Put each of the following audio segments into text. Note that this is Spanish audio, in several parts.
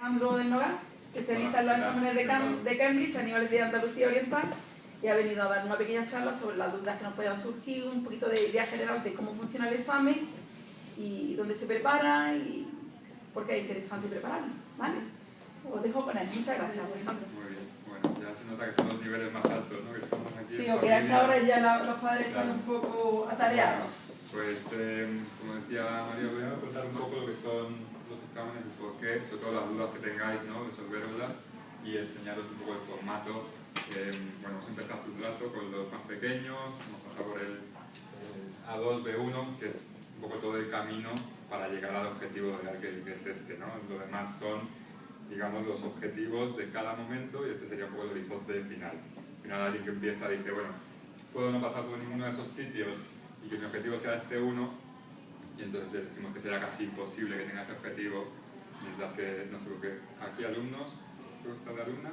Alejandro del Nogal, que se lista en los exámenes de Cambridge a nivel de Andalucía Oriental, y ha venido a dar una pequeña charla sobre las dudas que nos puedan surgir, un poquito de idea general de cómo funciona el examen y dónde se prepara y por qué es interesante prepararlo, ¿vale? Os dejo con él. Muchas gracias, Alejandro. Muy bien. Bueno, ya se nota que son los niveles más altos, ¿no? Que estamos aquí. Sí, o que a esta hora ya los padres están un poco atareados. Pues, como decía María, voy a contar un poco lo que son los exámenes, el porqué, sobre todo las dudas que tengáis, ¿no? Resolveroslas y enseñaros un poco el formato. Bueno, hemos empezado un rato con los más pequeños, hemos pasado por el A2, B1, que es un poco todo el camino para llegar al objetivo real que es este, ¿no? Lo demás son, digamos, los objetivos de cada momento y este sería un poco el horizonte final. Al final alguien que empieza dice, bueno, puedo no pasar por ninguno de esos sitios y que mi objetivo sea este uno, y entonces decimos que será casi imposible que tenga ese objetivo, mientras que, no sé por qué, aquí alumnos, ¿te gusta de alumna?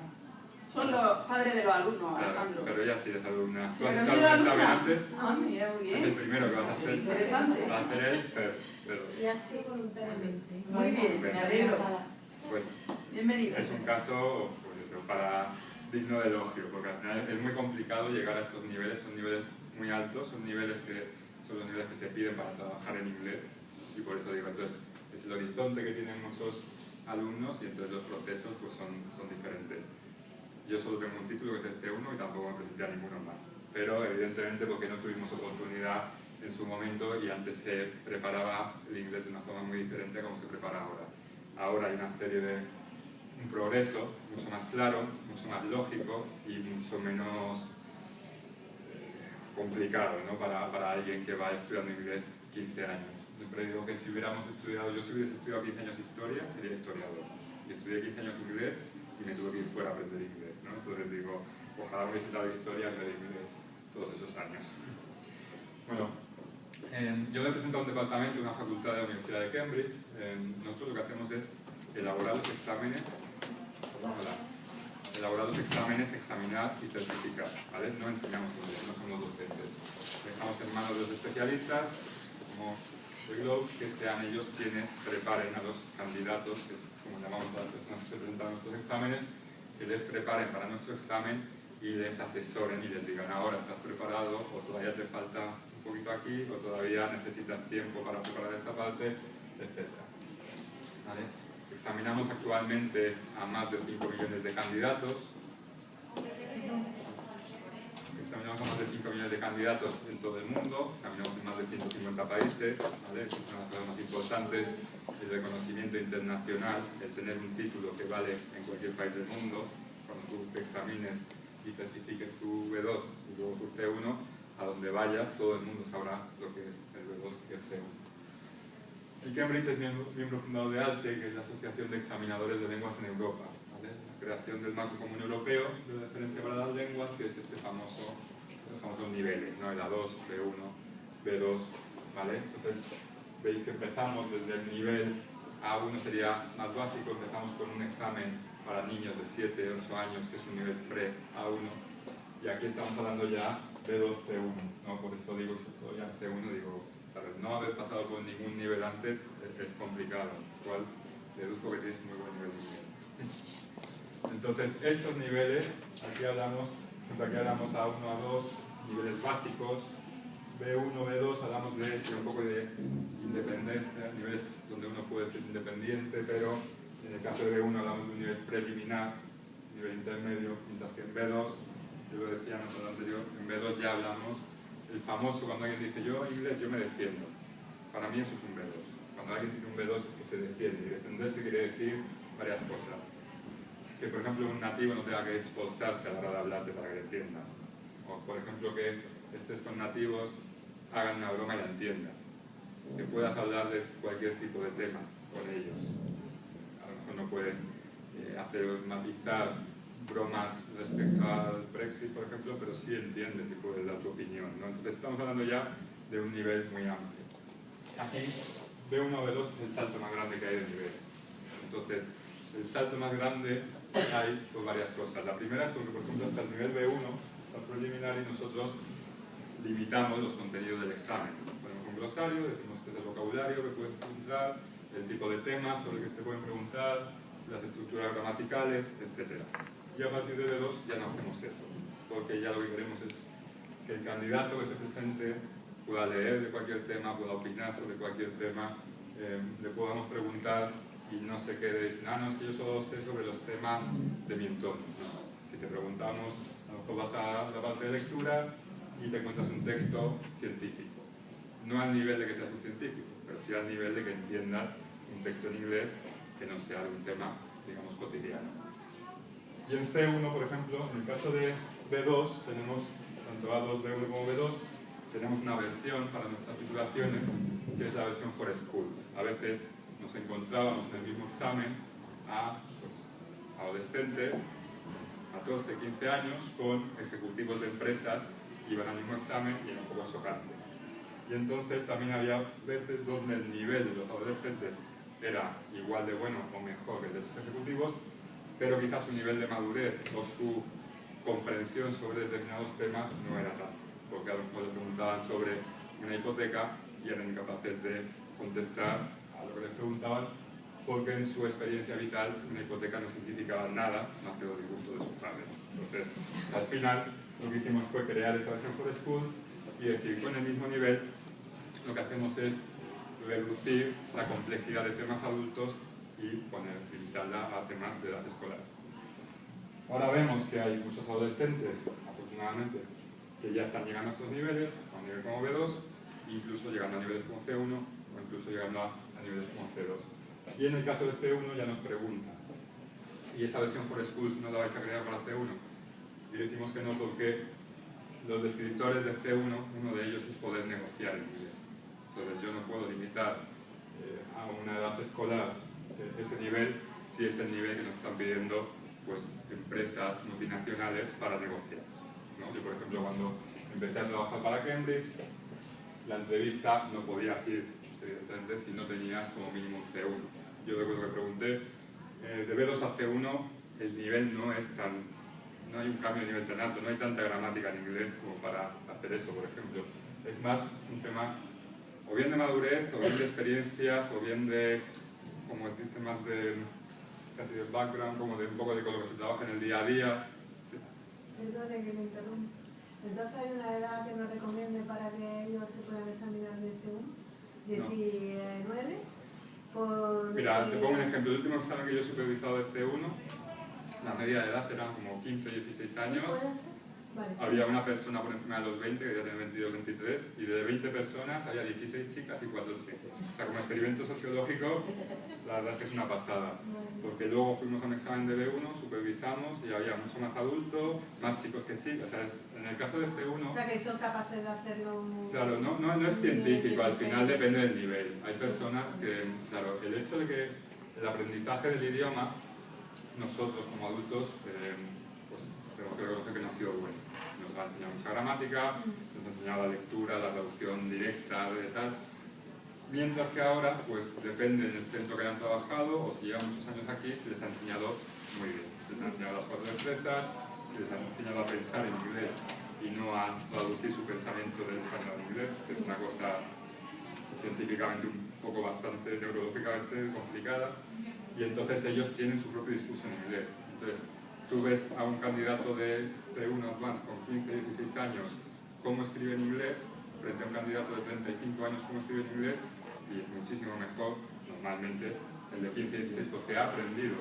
Son los padres de los alumnos, Claro, Alejandro. pero ella sí es alumna. Sí, ¿Tú has pero hecho mira, algún examen alumna. antes? Ah, mira, muy bien. Es el primero que vas a hacer. Interesante. Vas a hacer el first, pero Y así voluntariamente. Muy bien, me alegro. pues Bienvenido. es un caso, pues eso, para digno de elogio, porque al final es muy complicado llegar a estos niveles, son niveles muy altos, son niveles que son los niveles que se piden para trabajar en inglés, y por eso digo, entonces es el horizonte que tienen muchos alumnos y entonces los procesos pues son diferentes. Yo solo tengo un título que es el C1 y tampoco me presenté a ninguno más, pero evidentemente porque no tuvimos oportunidad en su momento y antes se preparaba el inglés de una forma muy diferente a como se prepara ahora. Ahora hay una serie de un progreso mucho más claro, mucho más lógico y mucho menos complicado, ¿no? para alguien que va estudiando inglés 15 años. Siempre digo que si hubiéramos estudiado, yo si hubiese estudiado 15 años historia, sería historiador. Y estudié 15 años inglés y me tuve que ir fuera a aprender inglés, ¿no? Entonces digo, ojalá hubiese dado historia en vez de inglés todos esos años. Bueno, yo represento a un departamento de una facultad de la Universidad de Cambridge. Nosotros lo que hacemos es elaborar los exámenes, examinar y certificar, ¿vale? No enseñamos inglés, no somos docentes. Dejamos en manos de los especialistas, como The Globe, que sean ellos quienes preparen a los candidatos, que es como llamamos a las personas que se presentan a nuestros exámenes, que les preparen para nuestro examen y les asesoren y les digan ahora estás preparado o todavía te falta un poquito aquí o todavía necesitas tiempo para preparar esta parte, etc. ¿Vale? Examinamos actualmente a más de 5 millones de candidatos. Examinamos a más de 5 millones de candidatos en todo el mundo, examinamos en más de 150 países, ¿vale? Es una de las cosas más importantes, el reconocimiento internacional, el tener un título que vale en cualquier país del mundo. Cuando tú te examines y certifiques tu B2 y luego tu C1, a donde vayas todo el mundo sabrá lo que es el B2 y el C1. El Cambridge es miembro fundador de ALTE, que es la Asociación de Examinadores de Lenguas en Europa, ¿vale? La creación del marco común europeo de referencia para las lenguas, que es los famosos niveles, ¿no? El A2, B1, B2, ¿vale? Entonces veis que empezamos desde el nivel A1, sería más básico, empezamos con un examen para niños de 7, 8 años, que es un nivel pre-A1, y aquí estamos hablando ya B2, C1, ¿no? Por eso digo, sobre todo ya C1, digo, para no haber pasado por ningún nivel antes es complicado, cual deduzco que tienes muy buen nivel de inglés. Entonces, estos niveles, aquí hablamos A1, A2, niveles básicos, B1, B2, hablamos de un poco de independencia, niveles donde uno puede ser independiente, pero en el caso de B1 hablamos de un nivel preliminar, nivel intermedio, mientras que en B2, yo lo decía en el anterior, en B2 ya hablamos el famoso, cuando alguien dice yo en inglés yo me defiendo. Para mí eso es un B2. Cuando alguien tiene un B2 es que se defiende, y defenderse quiere decir varias cosas. Que por ejemplo un nativo no tenga que esforzarse a la hora de hablarte para que le entiendas. O por ejemplo que estés con nativos, hagan una broma y la entiendas. Que puedas hablar de cualquier tipo de tema con ellos. A lo mejor no puedes matizar bromas respecto al Brexit, por ejemplo, pero sí entiendes y puedes dar tu opinión, ¿no? Entonces estamos hablando ya de un nivel muy amplio. Aquí B1 o B2 es el salto más grande que hay de nivel. Entonces, el salto más grande hay por varias cosas. La primera es porque, por ejemplo, hasta el nivel B1, el preliminar, y nosotros limitamos los contenidos del examen. Ponemos un glosario, decimos que es el vocabulario que puedes utilizar, el tipo de temas sobre el que te pueden preguntar, las estructuras gramaticales, etc. Y a partir de B2 ya no hacemos eso, porque ya lo que queremos es que el candidato que se presente pueda leer de cualquier tema, pueda opinar sobre cualquier tema, le podamos preguntar y no se quede, no, es que yo solo sé sobre los temas de mi entorno. No. Si te preguntamos, a lo mejor vas a la parte de lectura y te encuentras un texto científico. No al nivel de que seas un científico, pero sí al nivel de que entiendas un texto en inglés que no sea de un tema, digamos, cotidiano. Y en C1, por ejemplo, en el caso de B2, tenemos tanto A2, B1 como B2, tenemos una versión para nuestras titulaciones, que es la versión for schools. A veces nos encontrábamos en el mismo examen a adolescentes, 14, 15 años, con ejecutivos de empresas que iban al mismo examen y era un poco chocante. Y entonces también había veces donde el nivel de los adolescentes era igual de bueno o mejor que el de esos ejecutivos, pero quizás su nivel de madurez o su comprensión sobre determinados temas no era tanto, porque a lo mejor les preguntaban sobre una hipoteca y eran incapaces de contestar a lo que les preguntaban, porque en su experiencia vital una hipoteca no significaba nada más que los disgustos de sus padres. Entonces, al final, lo que hicimos fue crear esta versión for schools y decir, con el mismo nivel, lo que hacemos es reducir la complejidad de temas adultos y limitarla a temas de edad escolar. Ahora vemos que hay muchos adolescentes, afortunadamente, que ya están llegando a estos niveles, a un nivel como B2, incluso llegando a niveles como C1 o incluso llegando a niveles como C2. Y en el caso de C1 ya nos preguntan, ¿y esa versión for schools no la vais a crear para C1? Y decimos que no, porque los descriptores de C1, uno de ellos es poder negociar en inglés. Entonces yo no puedo limitar a una edad escolar ese nivel si es el nivel que nos están pidiendo pues, empresas multinacionales para negociar, ¿no? Yo, por ejemplo, cuando empecé a trabajar para Cambridge, la entrevista no podías ir, evidentemente, si no tenías como mínimo un C1. Yo recuerdo que pregunté, de B2 a C1 el nivel no es tan, no hay un cambio de nivel tan alto, no hay tanta gramática en inglés como para hacer eso, por ejemplo. Es más un tema o bien de madurez, o bien de experiencias, o bien de, como dicen, más de casi de background, como de un poco de con lo que se trabaja en el día a día. Perdone que le interrumpa. Entonces hay una edad que nos recomiende para que ellos se puedan examinar de C1, 19. Por, mira, te pongo un ejemplo. El último examen que yo he supervisado de C1, la media de edad eran como 15, 16 años. ¿Sí puede ser? Vale. Había una persona por encima de los 20 que ya tenía 22, 23, y de 20 personas había 16 chicas y 4 chicos. O sea, como experimento sociológico, la verdad es que es una pasada. Porque luego fuimos a un examen de B1, supervisamos y había mucho más adulto, más chicos que chicas. O sea, en el caso de C1... O sea, que son capaces de hacerlo... Claro, no es científico, al final depende del nivel. Hay personas que, claro, el hecho de que el aprendizaje del idioma, nosotros como adultos, pues tenemos que reconocer que no ha sido bueno. Nos ha enseñado mucha gramática, nos ha enseñado la lectura, la traducción directa, de tal. Mientras que ahora, pues depende del centro que hayan trabajado o si llevan muchos años aquí, se les ha enseñado muy bien. Se les ha enseñado las 4 destrezas, se les ha enseñado a pensar en inglés y no a traducir su pensamiento del español al inglés, que es una cosa científicamente un poco bastante, neurológicamente complicada. Y entonces ellos tienen su propio discurso en inglés. Entonces, tú ves a un candidato de C1 Advanced con 15, 16 años cómo escribe en inglés, frente a un candidato de 35 años cómo escribe en inglés, y es muchísimo mejor, normalmente, el de 15, 16, porque ha aprendido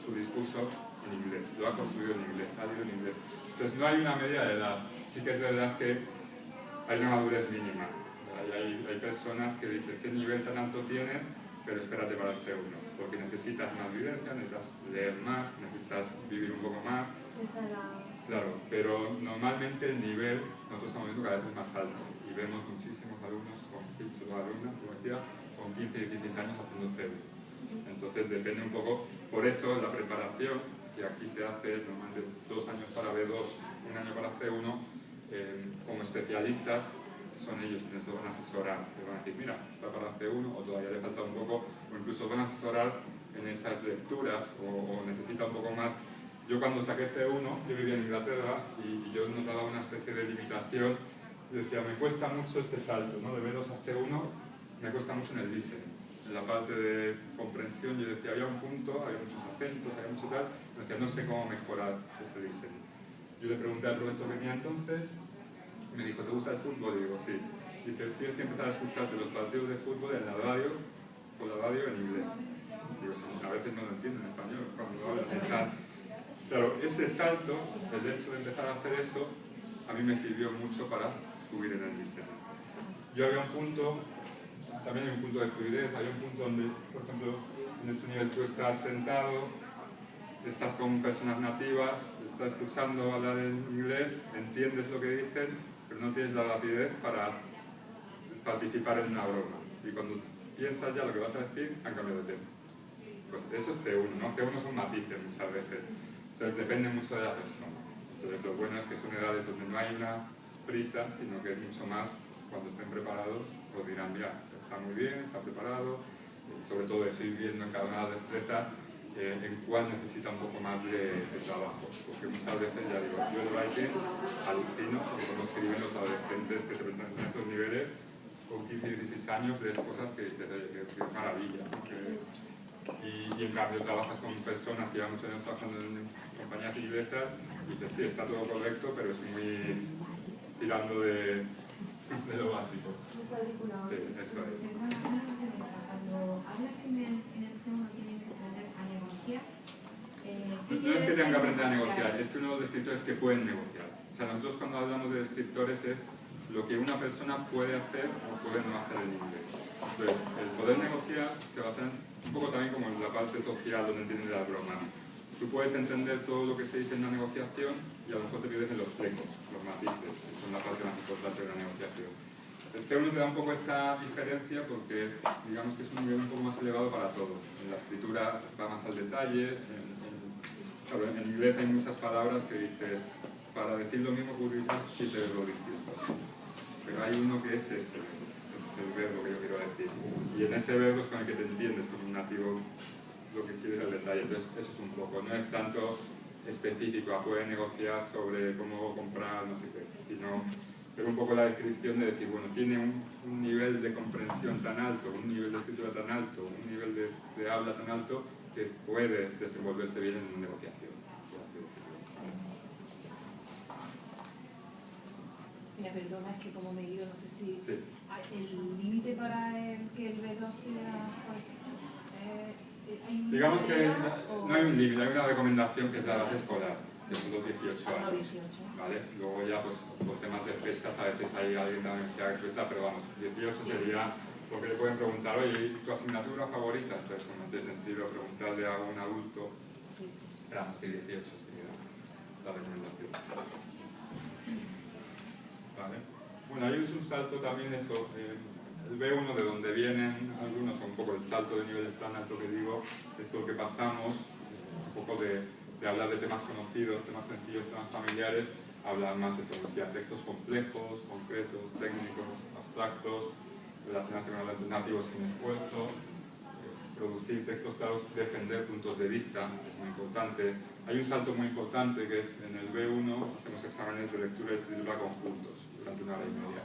su discurso en inglés, lo ha construido en inglés, ha leído en inglés. Entonces no hay una media de edad, sí que es verdad que hay una madurez mínima. Hay personas que dicen, ¿qué nivel tan alto tienes? Pero espérate para el C1, porque necesitas más vivencia, necesitas leer más, necesitas vivir un poco más. Claro, pero normalmente el nivel, nosotros estamos viendo cada vez es más alto y vemos muchísimos alumnos con 15 con 15 y 16 años haciendo C1. Entonces depende un poco, por eso la preparación, que aquí se hace normalmente 2 años para B2, 1 año para C1, como especialistas, son ellos quienes lo van a asesorar, le van a decir, mira, está para C1 o todavía le falta un poco, o incluso van a asesorar en esas lecturas o necesita un poco más. Yo cuando saqué C1, yo vivía en Inglaterra y yo notaba una especie de limitación, yo decía, me cuesta mucho este salto, ¿no? De B2 a C1 me cuesta mucho en el listening. en la parte de comprensión, yo decía, había un punto, había muchos acentos, había mucho tal, y decía, no sé cómo mejorar ese diseño. Yo le pregunté al profesor que tenía entonces, y me dijo, ¿te gusta el fútbol? Y digo, sí. Dice, tienes que empezar a escucharte los partidos de fútbol en la radio, por la radio en inglés. Digo, sí, a veces no lo entiendo en español, cuando lo hablan. Claro, ese salto, el hecho de empezar a hacer eso, a mí me sirvió mucho para subir en el diseño. Yo había un punto, también hay un punto de fluidez, hay un punto donde, por ejemplo, en este nivel tú estás sentado, estás con personas nativas, estás escuchando hablar en inglés, entiendes lo que dicen, pero no tienes la rapidez para participar en una broma. Y cuando piensas ya lo que vas a decir, han cambiado de tema. Pues eso es C1, ¿no? C1 son matices muchas veces. Entonces depende mucho de la persona. Entonces lo bueno es que son edades donde no hay una prisa, sino que es mucho más cuando estén preparados, os dirán, mira, está muy bien, está preparado, sobre todo eso ir viendo en cada una de las destrezas en cuál necesita un poco más de trabajo, porque muchas veces, ya digo, yo el writing alucino, porque cuando escriben los adolescentes que se presentan en esos niveles, con 15 y 16 años lees cosas que dices, qué maravilla, ¿no? Y en cambio trabajas con personas que llevan muchos años trabajando en compañías inglesas y dices, sí, está todo correcto, pero es muy tirando de lo básico. Sí, eso es. Cuando hablas que en el tema tienen que aprender a negociar, no es que tengan que aprender a negociar, es que uno de los escritores que pueden negociar. O sea, nosotros cuando hablamos de escritores es lo que una persona puede hacer o puede no hacer en inglés. Entonces, el poder negociar se basa un poco también como en la parte social donde entienden las bromas. Tú puedes entender todo lo que se dice en una negociación y a lo mejor te pierdes en los flecos, los matices, que son la parte más importante de la negociación. El C1 te da un poco esa diferencia porque digamos que es un nivel un poco más elevado para todo. En la escritura va más al detalle, claro, en inglés hay muchas palabras que dices, para decir lo mismo que utilizas 7 verbos distintos. Pero hay uno que es ese es el verbo que yo quiero decir. Y en ese verbo es con el que te entiendes, con un nativo, lo que quieres el detalle. Entonces, eso es un poco, no es tanto específico a poder negociar sobre cómo comprar, no sé qué, sino pero un poco la descripción de decir, bueno, tiene un nivel de comprensión tan alto, un nivel de escritura tan alto, un nivel de habla tan alto, que puede desenvolverse bien en una negociación. Mira, perdona, es que como me guío, no sé si sí. El límite para que el B2 sea falso. Digamos que no hay un límite, hay una recomendación que es la edad escolar, que son los 18 años. 18. ¿Vale? Luego ya, pues, por temas de fechas, a veces hay alguien de la universidad que suelta, pero vamos, 18 sería, porque le pueden preguntar, oye, ¿tu asignatura favorita? Entonces, no tiene sentido preguntarle a un adulto. Sí, sí. Esperamos, sí, 18 sería la recomendación. ¿Vale? Bueno, ahí es un salto también eso, el B1 de donde vienen algunos, o un poco el salto de nivel tan alto que digo, es por lo que pasamos, un poco de hablar de temas conocidos, temas sencillos, temas familiares, hablar más de eso, de textos complejos, concretos, técnicos, abstractos, relacionarse con los nativos sin esfuerzo, producir textos claros, defender puntos de vista, es muy importante. Hay un salto muy importante que es en el B1 hacemos exámenes de lectura y escritura conjuntos durante 1 hora y media.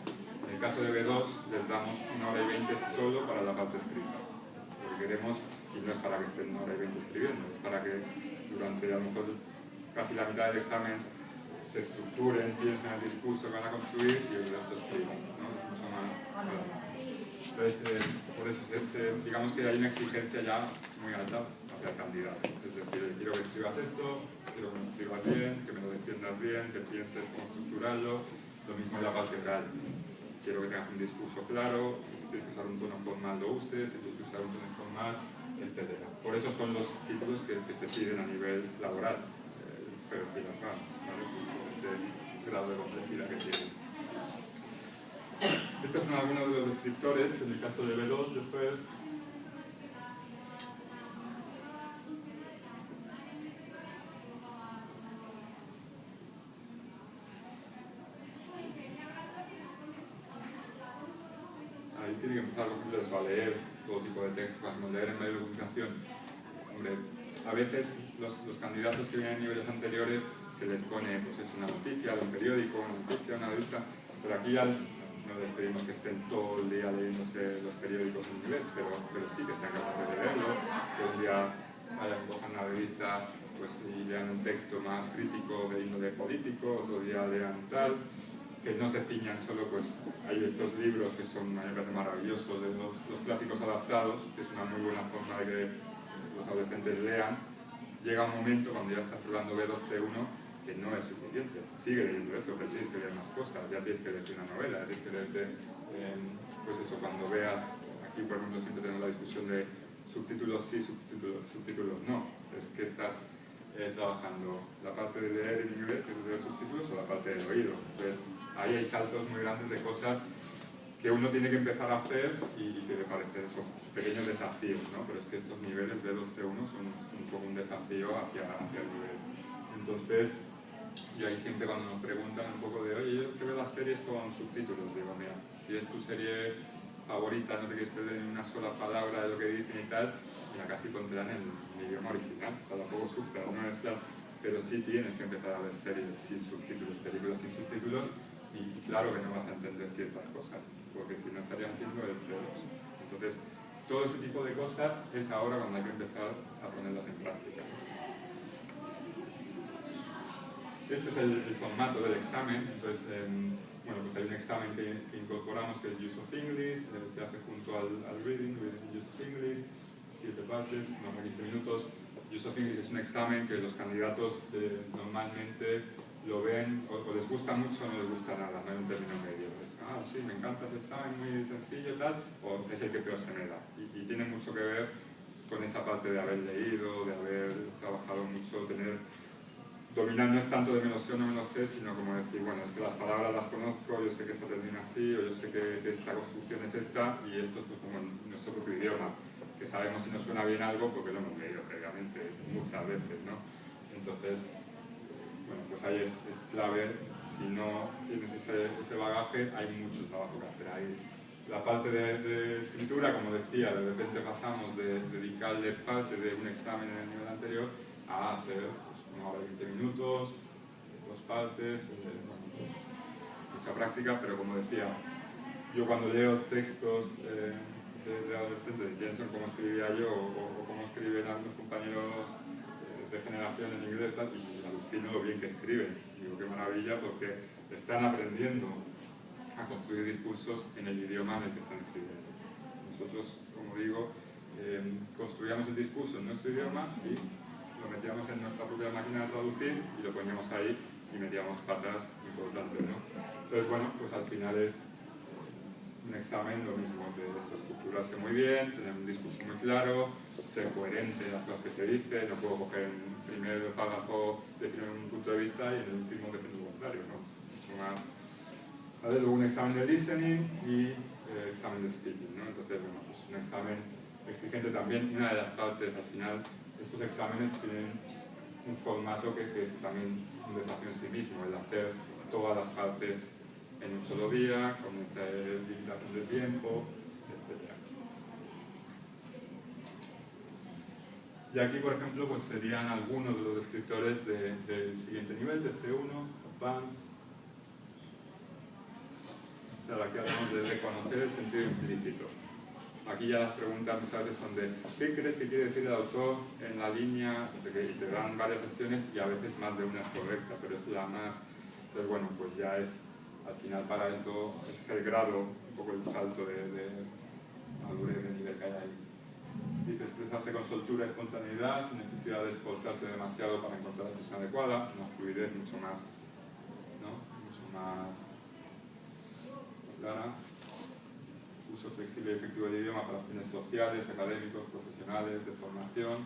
En el caso de B2 les damos 1 hora y 20 solo para la parte escrita. Lo que queremos, y no es para que estén 1 hora y 20 escribiendo, es para que durante a lo mejor casi la mitad del examen se estructuren, piensen el discurso que van a construir y el resto escriban, ¿no? Es mucho más claro. Entonces, por eso digamos que hay una exigencia ya muy alta hacia el candidato. Es decir, quiero que escribas esto, quiero que me escribas bien, que me lo defiendas bien, que pienses cómo estructurarlo. Lo mismo en la parte oral. Quiero que tengas un discurso claro, si tienes que usar un tono formal lo uses, si tienes que usar un tono informal, etc. Por eso son los títulos que se piden a nivel laboral, el First y el Advanced, ¿vale? Por ese grado de complejidad que tienen. Estos son algunos de los descriptores, en el caso de B2, de First. Ahí tiene que empezar a leer todo tipo de textos, cuando leer en medio de comunicación. Hombre, a veces los candidatos que vienen a niveles anteriores se les pone pues, es una noticia de un periódico, una noticia, una revista, pero aquí ya no les pedimos que estén todo el día leyéndose los periódicos en inglés, pero sí que sean capaces de leerlo, que un día cojan la revista pues, y lean un texto más crítico de índole político, otro día lean tal, que no se ciñan solo, pues hay estos libros que son, a mí me parece maravillosos, de los clásicos adaptados, que es una muy buena forma de que los adolescentes lean. Llega un momento cuando ya estás probando B2, C1, que no es suficiente. Sigue leyendo eso, pero tienes que leer más cosas, ya tienes que leerte una novela, tienes que leerte, pues eso, cuando veas, aquí por ejemplo siempre tenemos la discusión de subtítulos sí, subtítulos no. Es que estás trabajando la parte de leer en inglés, que es de subtítulos, o la parte del oído. Entonces, ahí hay saltos muy grandes de cosas que uno tiene que empezar a hacer y que me parecen son pequeños desafíos, ¿no? Pero es que estos niveles de 2C1 son un poco un desafío hacia el nivel. Entonces, yo ahí siempre cuando nos preguntan un poco de, oye, yo que veo las series con subtítulos, digo, mira, si es tu serie favorita, no te quieres perder ni una sola palabra de lo que dicen y tal, mira, casi pondrán en idioma original, o sea, tampoco sufra, no es plan, pero sí tienes que empezar a ver series sin subtítulos, películas sin subtítulos, y claro que no vas a entender ciertas cosas, porque si no estarías haciendo el C2. Entonces, todo ese tipo de cosas es ahora cuando hay que empezar a ponerlas en práctica. Este es el formato del examen. Entonces, bueno, pues hay un examen que incorporamos que es Use of English, se hace junto al Reading Use of English, 7 partes, unos 15 minutos. Use of English es un examen que los candidatos normalmente lo ven o les gusta mucho o no les gusta nada, no hay un término medio. Es, sí, me encanta ese examen, muy sencillo y tal, o es el que peor se me da. Y tiene mucho que ver con esa parte de haber leído, de haber trabajado mucho, dominar no es tanto de me lo sé o no me lo sé, sino como decir, bueno, es que las palabras las conozco, yo sé que esta termina así, o yo sé que esta construcción es esta, y esto es pues, como en nuestro propio idioma, que sabemos si nos suena bien algo porque lo hemos leído previamente muchas veces, ¿no? Entonces, bueno, pues ahí es clave, si no tienes ese bagaje, hay mucho trabajo que hacer ahí. La parte de escritura, como decía, de repente pasamos de dedicarle parte de un examen en el nivel anterior a hacer pues, 1 hora y 20 minutos, 2 partes, bueno, pues, mucha práctica, pero como decía, yo cuando leo textos de adolescentes pienso en cómo escribía yo o cómo escriben algunos compañeros de generación en inglés y alucino lo bien que escriben. Digo, qué maravilla, porque están aprendiendo a construir discursos en el idioma en el que están escribiendo. Nosotros, como digo, construíamos el discurso en nuestro idioma y lo metíamos en nuestra propia máquina de traducir y lo poníamos ahí y metíamos patas importantes, ¿no? Entonces, bueno, pues al final es un examen lo mismo, de estructurarse muy bien, tener un discurso muy claro, ser coherente en las cosas que se dicen, no puedo coger en el primer párrafo definir un punto de vista y en el último definir lo contrario, ¿no? Mucho más. ¿Vale? Luego un examen de listening y examen de speaking, ¿no? Entonces, bueno, pues un examen exigente también. Una de las partes, al final, estos exámenes tienen un formato que es también un desafío en sí mismo, el hacer todas las partes en un solo día, con esa limitación de tiempo, etc. Y aquí, por ejemplo, pues serían algunos de los descriptores del siguiente nivel, del C1, Advanced. Aquí hablamos de reconocer el sentido implícito. Aquí ya las preguntas muchas veces son de ¿qué crees que quiere decir el autor en la línea? No sé qué, y te dan varias opciones y a veces más de una es correcta, pero es la más... Entonces, bueno, pues ya es, al final para eso, ese es el grado, un poco el salto de madurez de nivel que hay ahí. Dice expresarse con soltura y espontaneidad, sin necesidad de esforzarse demasiado para encontrar la expresión adecuada, una fluidez mucho más, ¿no? Mucho más clara. Uso flexible y efectivo del idioma para fines sociales, académicos, profesionales, de formación,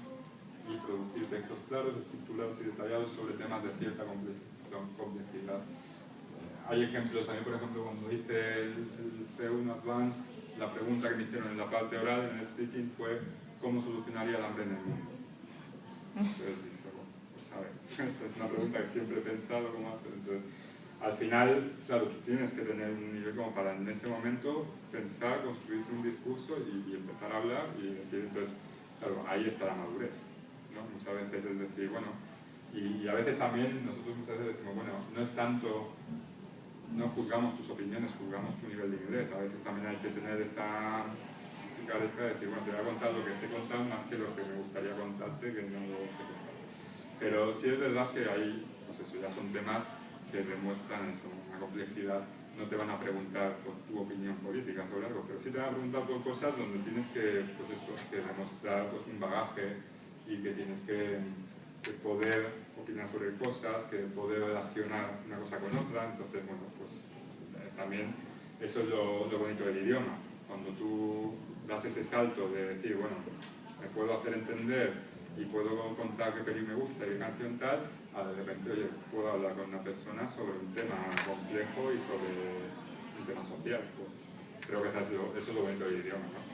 y producir textos claros, estructurados y detallados sobre temas de cierta complejidad. Hay ejemplos, a mí por ejemplo cuando hice el C1 Advanced, la pregunta que me hicieron en la parte oral, en el speaking, fue ¿cómo solucionaría el hambre en el mundo? Entonces dije, bueno, pues a ver, esta es una pregunta que siempre he pensado cómo hacer. Entonces, al final, claro, tú tienes que tener un nivel como para en ese momento pensar, construirte un discurso y empezar a hablar y decir, entonces, claro, ahí está la madurez, ¿no? Muchas veces es decir, bueno, y a veces también nosotros muchas veces decimos, bueno, no es tanto no juzgamos tus opiniones, juzgamos tu nivel de inglés. A veces también hay que tener esta picaresca de decir, bueno, te voy a contar lo que sé contar más que lo que me gustaría contarte, que no lo sé contar. Pero sí es verdad que hay, pues eso, ya son temas que demuestran eso, una complejidad. No te van a preguntar por tu opinión política sobre algo, pero sí te van a preguntar por cosas donde tienes que, pues eso, que demostrar pues, un bagaje y que tienes que poder opinar sobre cosas, que poder relacionar una cosa con otra. Entonces, bueno, pues también eso es lo bonito del idioma. Cuando tú das ese salto de decir, bueno, me puedo hacer entender y puedo contar qué peli me gusta y qué canción tal, de repente, oye, puedo hablar con una persona sobre un tema complejo y sobre un tema social. Pues creo que eso es lo bonito del idioma, ¿no?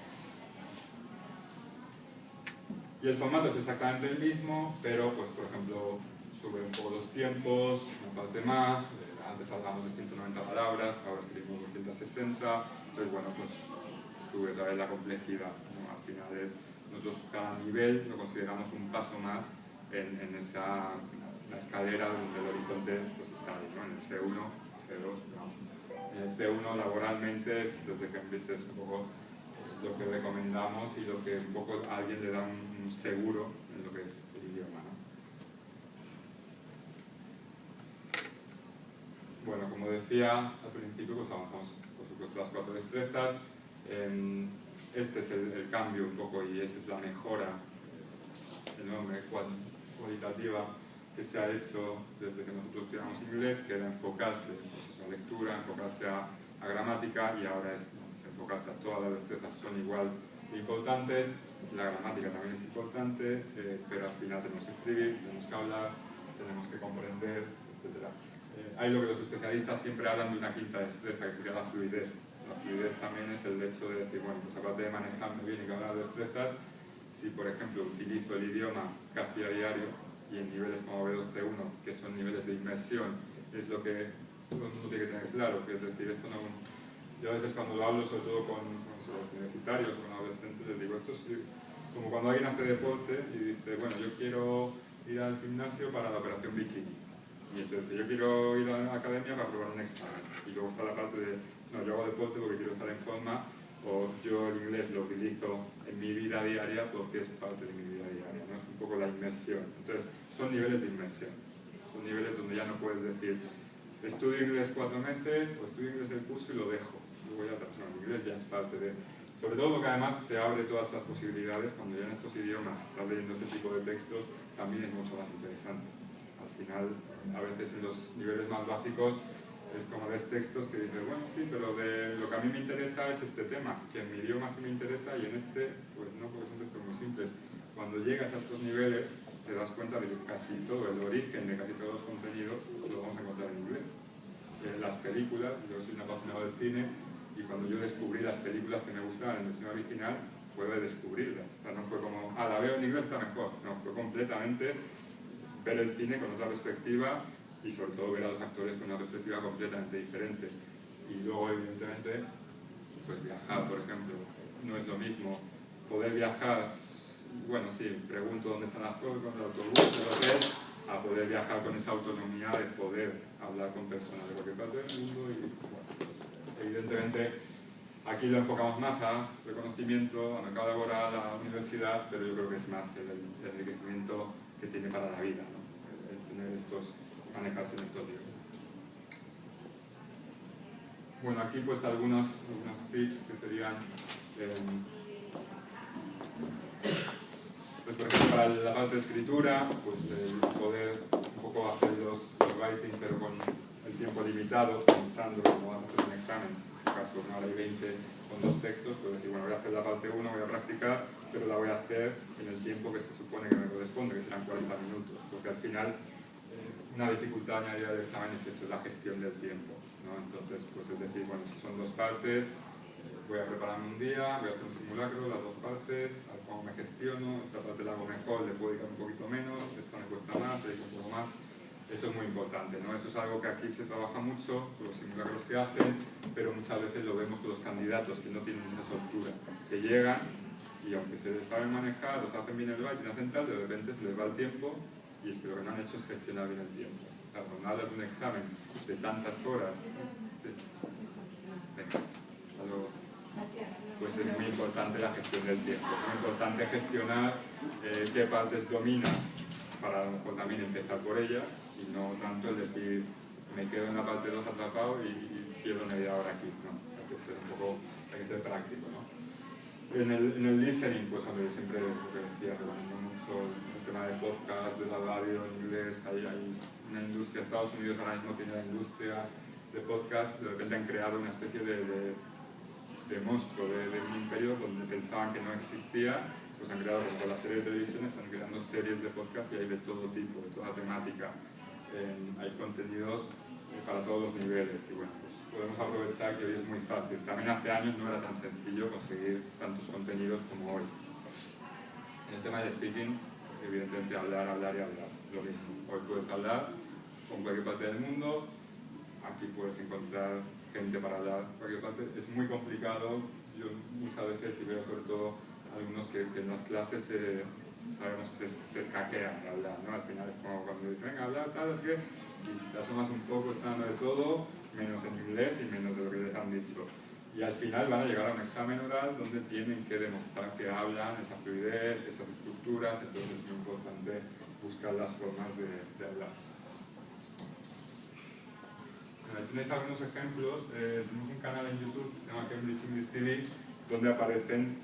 Y el formato es exactamente el mismo, pero, pues, por ejemplo, sube un poco los tiempos, una parte más, antes hablamos de 190 palabras, ahora escribimos 260, entonces, bueno, pues sube otra vez la complejidad, ¿no? Al final nosotros cada nivel lo consideramos un paso más en esa la escalera donde el horizonte pues, está ahí, ¿no? En el C1, C2, ¿no? En el C1 laboralmente, desde Cambridge es un poco lo que recomendamos y lo que un poco a alguien le da un seguro en lo que es el idioma, ¿no? Bueno, como decía al principio, pues avanzamos por supuesto las 4 destrezas. Este es el cambio un poco y esa es la mejora enorme, cualitativa que se ha hecho desde que nosotros estudiamos inglés, que era enfocarse pues, a lectura, enfocarse a gramática, y ahora es enfocarse a todas las destrezas son igual de importantes. La gramática también es importante, pero al final tenemos que escribir, tenemos que hablar, tenemos que comprender, etc. Hay lo que los especialistas siempre hablan de una quinta destreza, que sería la fluidez. La fluidez también es el hecho de decir, bueno, pues aparte de manejarme bien y cada una de las destrezas, si por ejemplo utilizo el idioma casi a diario y en niveles como B2, C1, que son niveles de inmersión, es lo que todo el mundo tiene que tener claro, que es decir, esto no... Yo a veces cuando lo hablo, sobre todo con los universitarios o con adolescentes, les digo, esto es como cuando alguien hace deporte y dice, bueno, yo quiero ir al gimnasio para la operación bikini. Y entonces yo quiero ir a la academia para probar un examen. Y luego está la parte de, no, yo hago deporte porque quiero estar en forma, o yo el inglés lo utilizo en mi vida diaria porque es parte de mi vida diaria, ¿no? Es un poco la inmersión. Entonces, son niveles de inmersión. Son niveles donde ya no puedes decir, estudio inglés 4 meses, o estudio inglés el curso y lo dejo. Luego ya, no, el inglés ya es parte de... Sobre todo porque además te abre todas las posibilidades, cuando ya en estos idiomas estás leyendo ese tipo de textos, también es mucho más interesante. Al final, a veces en los niveles más básicos, es como lees textos que dices, bueno, sí, pero de lo que a mí me interesa es este tema, que en mi idioma sí me interesa y en este, pues no, porque son textos muy simples. Cuando llegas a estos niveles, te das cuenta de que casi todo, el origen de casi todos los contenidos, lo vamos a encontrar en inglés. Las películas, yo soy un apasionado del cine, y cuando yo descubrí las películas que me gustaban en versión original, fue de descubrirlas. O sea, no fue como, la veo en inglés, está mejor. No, fue completamente ver el cine con otra perspectiva, y sobre todo ver a los actores con una perspectiva completamente diferente. Y luego, evidentemente, pues viajar, por ejemplo, no es lo mismo. Poder viajar, bueno, sí, pregunto dónde están las cosas, con el autobús, el hotel, a poder viajar con esa autonomía de poder hablar con personas de cualquier parte del mundo. Y, bueno, pues, evidentemente, aquí lo enfocamos más a reconocimiento, a mercado laboral, a la universidad, pero yo creo que es más el enriquecimiento que tiene para la vida, ¿no? El tener manejarse en estos niveles. Bueno, aquí pues algunos tips que serían, pues por ejemplo para la parte de escritura, pues poder un poco hacer los writing pero con el tiempo limitado, pensando cómo vas a hacer un examen, en caso una hora y 20 con 2 textos, pues decir, bueno, voy a hacer la parte 1, voy a practicar, pero la voy a hacer en el tiempo que se supone que me corresponde, que serán 40 minutos, porque al final una dificultad añadida del examen es eso, la gestión del tiempo, ¿no? Entonces, pues es decir, bueno, si son 2 partes, voy a prepararme un día, voy a hacer un simulacro, las 2 partes, a ver cómo me gestiono, esta parte la hago mejor, le puedo dedicar un poquito menos, esta me cuesta más, le dedico un poco más. Eso es muy importante, ¿no? Eso es algo que aquí se trabaja mucho con los simulacros que hacen, pero muchas veces lo vemos con los candidatos que no tienen esa soltura, que llegan y aunque se saben manejar, los hacen bien el writing, hacen tal, de repente se les va el tiempo y es que lo que no han hecho es gestionar bien el tiempo. Claro, cuando hablas de un examen de tantas horas Sí. Venga, hasta luego. Pues es muy importante la gestión del tiempo. Es muy importante gestionar qué partes dominas para a lo mejor también empezar por ellas y no tanto el decir me quedo en la parte 2 atrapado y pierdo media hora aquí. No, hay que ser práctico, ¿no? En el listening, pues hombre, siempre lo que decía, recomiendo mucho el tema de podcast, de la radio en inglés. Hay una industria, Estados Unidos ahora mismo tiene la industria de podcast, de repente han creado una especie de monstruo, de un imperio donde pensaban que no existía, pues han creado como la serie de televisión, están creando series de podcast y hay de todo tipo, de toda temática. Hay contenidos para todos los niveles y bueno, pues podemos aprovechar que hoy es muy fácil. También hace años no era tan sencillo conseguir tantos contenidos como hoy. En el tema de speaking, evidentemente hablar y hablar, lo mismo. Hoy puedes hablar con cualquier parte del mundo, aquí puedes encontrar gente para hablar en cualquier parte. Es muy complicado, yo muchas veces, y veo sobre todo algunos que en las clases sabemos que se escaquean de hablar, ¿no? Al final es como cuando dicen, venga, hablar, tal, es que, y si te asomas un poco, están de todo, menos en inglés y menos de lo que les han dicho. Y al final van a llegar a un examen oral donde tienen que demostrar que hablan, esa fluidez, esas estructuras, entonces es muy importante buscar las formas de hablar. Ahí tenéis algunos ejemplos, tenemos un canal en YouTube que se llama Cambridge English TV donde aparecen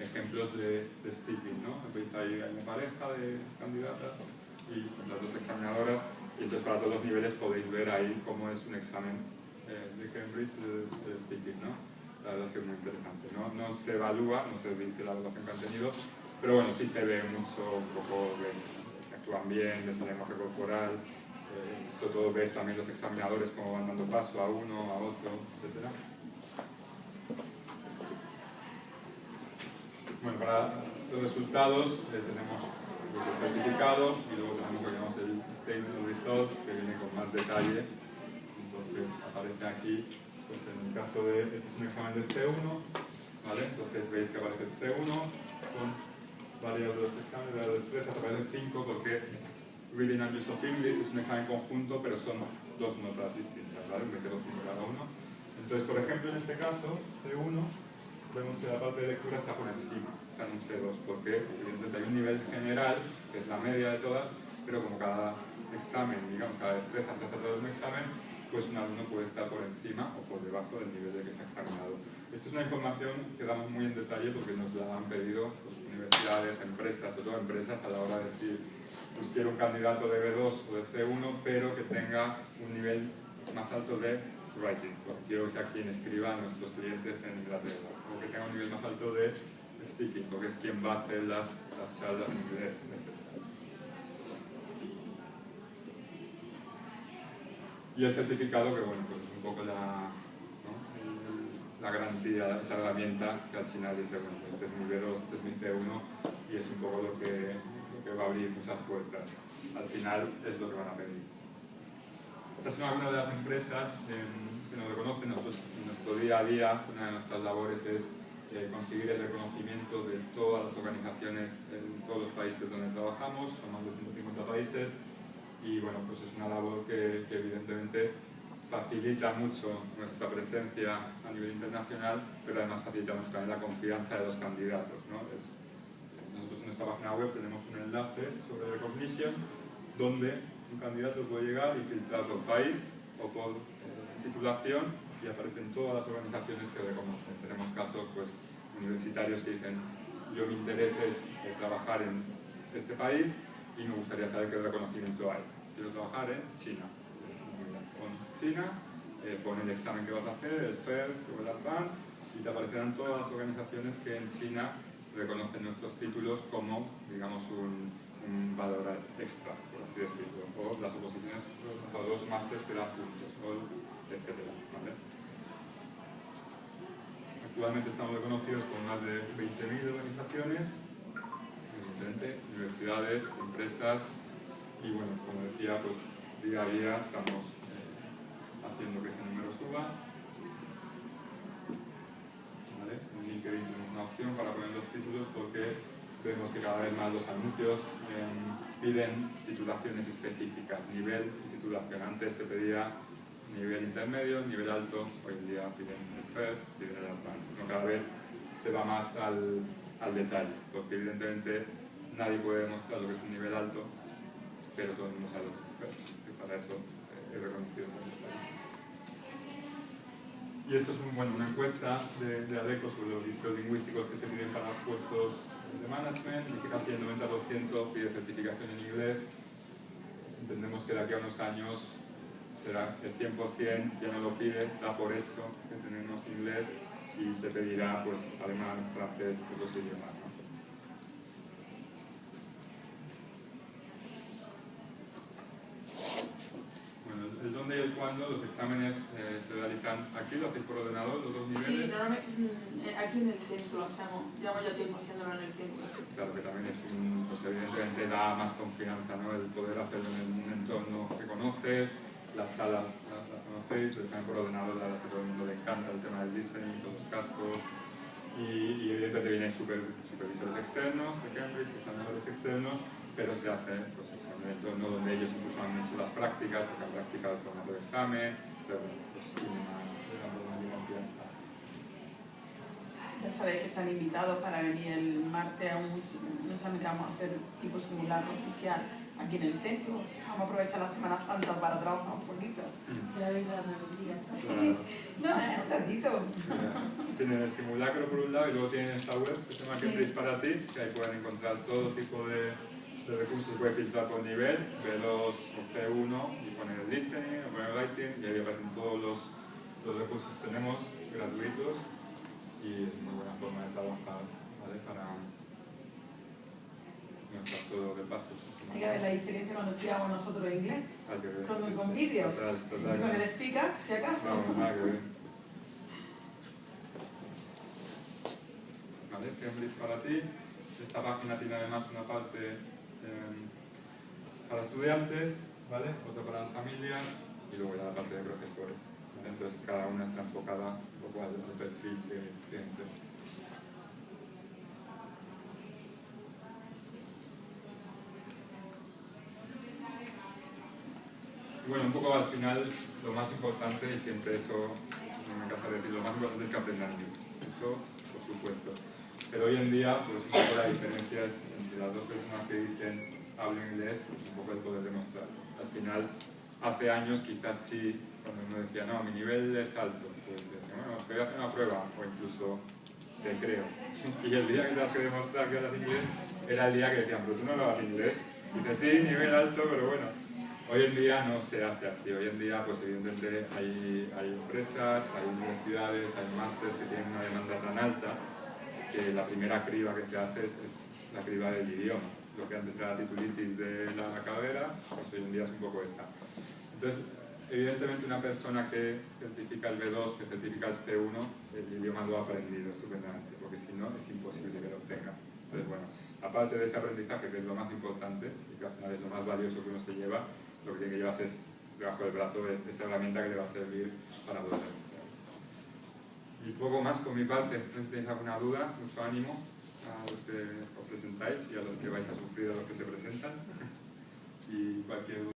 ejemplos de speaking, ¿no? Veis ahí hay una pareja de candidatas y las dos examinadoras y entonces para todos los niveles podéis ver ahí cómo es un examen de Cambridge de speaking, ¿no? La verdad es que es muy interesante, ¿no? No se evalúa, no se dice la evaluación que han tenido, pero bueno, sí se ve mucho, un poco, ves que actúan bien, ves el lenguaje corporal, sobre todo ves también los examinadores cómo van dando paso a uno, a otro, etc. Bueno, para los resultados tenemos el certificado y luego tenemos lo que llamamos el Statement of Results, que viene con más detalle. Entonces aparece aquí, pues en el caso de, este es un examen del C1, ¿vale? Entonces veis que aparece el C1, son varios de los exámenes, de las destrezas, aparecen 5 porque Reading and Use of English es un examen conjunto, pero son dos notas distintas, ¿vale? Me quedo 5 cada uno. Entonces, por ejemplo, en este caso, C1, vemos que la parte de lectura está por encima, está en un C2, porque evidentemente hay un nivel general, que es la media de todas, pero como cada examen, digamos, cada destreza se hace todo un examen, pues un alumno puede estar por encima o por debajo del nivel de que se ha examinado. Esta es una información que damos muy en detalle porque nos la han pedido pues, universidades, empresas, sobre todo empresas, a la hora de decir pues quiero un candidato de B2 o de C1, pero que tenga un nivel más alto de writing, porque quiero que sea quien escriba a nuestros clientes en Inglaterra, o que tenga un nivel más alto de speaking, porque es quien va a hacer las charlas en inglés, etc. Y el certificado, que bueno, pues es un poco la garantía, esa herramienta que al final dice, bueno, pues este es mi B2, este es mi C1, y es un poco lo que va a abrir muchas puertas. Al final es lo que van a pedir. Esta es una de las empresas que nos reconocen. Nosotros en nuestro día a día, una de nuestras labores es conseguir el reconocimiento de todas las organizaciones en todos los países donde trabajamos, son más de 150 países, y bueno, pues es una labor que evidentemente facilita mucho nuestra presencia a nivel internacional, pero además facilita mucho también la confianza de los candidatos, ¿no? Nosotros en nuestra página web tenemos un enlace sobre Recognition donde un candidato puede llegar y filtrar por país o por titulación y aparecen todas las organizaciones que reconocen. Tenemos casos pues, universitarios que dicen yo mi interés es trabajar en este país y me gustaría saber qué reconocimiento hay. Quiero trabajar en China. Con China, pon el examen que vas a hacer, el FIRST o el ADVANCED, y te aparecerán todas las organizaciones que en China reconocen nuestros títulos como, digamos, un valor extra, por así decirlo, o las oposiciones, o los másters que dan puntos, etc. ¿Vale? Actualmente estamos reconocidos por más de 20.000 organizaciones, evidentemente, universidades, empresas, y bueno, como decía, pues día a día estamos haciendo que ese número suba. ¿Vale? En LinkedIn tenemos una opción para poner los títulos porque vemos que cada vez más los anuncios piden titulaciones específicas, nivel y titulación. Antes se pedía nivel intermedio, nivel alto, hoy en día piden el first, piden el advanced, ¿no? Cada vez se va más al detalle, porque evidentemente nadie puede demostrar lo que es un nivel alto, pero todo el mundo sabe lo que es un first, y para eso es reconocido por los países. Y esto es una encuesta de ADECO sobre los requisitos lingüísticos que se piden para puestos de management, y que casi el 90% pide certificación en inglés. Entendemos que de aquí a unos años será el 100%, ya no lo pide, da por hecho que tenemos inglés y se pedirá pues alemán, francés, otros idiomas, ¿no? Bueno, el dónde y el cuándo, los exámenes se realizan aquí, lo hacéis por ordenador, los dos niveles. Sí, normalmente aquí en el centro lo hacemos, llevamos ya tiempo haciéndolo en el centro. Claro que también es pues evidentemente da más confianza, ¿no? El poder hacerlo en un entorno que conoces, las salas las conocéis, están por ordenador, la verdad es que a todo el mundo le encanta el tema del listening, todos los cascos, y evidentemente vienen supervisores externos de Cambridge, examinadores externos, pero se hace pues, en un entorno donde ellos incluso han hecho las prácticas, porque han practicado el formato de examen, pero bueno, pues tiene más de confianza. Ya sabéis que están invitados para venir el martes a un examen que vamos a hacer tipo simulacro oficial aquí en el centro. Vamos a aprovechar la Semana Santa para trabajar un poquito. Ya veis la melodía. Sí, no, es un ratito. Tienen el simulacro por un lado y luego tienen esta web que se llama Cambridge para ti, que ahí pueden encontrar todo tipo de recursos, pueden filtrar por nivel, B2 o C1 y poner el listening o poner el writing, y ahí aparecen todos los recursos que tenemos gratuitos, y es una buena forma de trabajar, ¿vale? Para no estar todo de pasos. Hay que ver la diferencia cuando estudiamos nosotros inglés, Hay que ver, con vídeos, total, y con el speaker, si acaso. no, nada que ver. ¿Vale? Cambridge para ti. Esta página tiene además una parte para estudiantes, ¿vale? Otra para las familias, y luego ya la parte de profesores. ¿Vale? Entonces cada una está enfocada un poco al perfil que tienen. Y bueno, un poco al final lo más importante, y siempre eso no me cansa de decir, lo más importante es que aprendan inglés. Eso por supuesto. Pero hoy en día, pues un poco la diferencia es entre las dos personas que dicen hablen inglés, pues un poco el poder demostrar. Al final, hace años quizás sí, cuando uno decía, no, mi nivel es alto, pues decía, bueno, voy a hacer una prueba, o incluso te creo. Y el día que tenías que demostrar que hablas inglés, era el día que decían, pero tú no hablas inglés. Y dices, sí, nivel alto, pero bueno. Hoy en día no se hace así. Hoy en día, pues evidentemente hay empresas, hay universidades, hay másters que tienen una demanda tan alta que la primera criba que se hace es la criba del idioma. Lo que antes era la titulitis de la carrera, pues hoy en día es un poco esa. Entonces, evidentemente una persona que certifica el B2, que certifica el C1, el idioma lo ha aprendido estupendamente, porque si no es imposible que lo obtenga. Entonces, bueno, aparte de ese aprendizaje, que es lo más importante, y que al final es lo más valioso que uno se lleva, lo que tiene que llevarse es debajo del brazo esa herramienta que le va a servir para poder demostrar. Y poco más por mi parte. No sé si tenéis alguna duda, mucho ánimo a los que os presentáis y a los que vais a sufrir a los que se presentan. Y cualquier duda.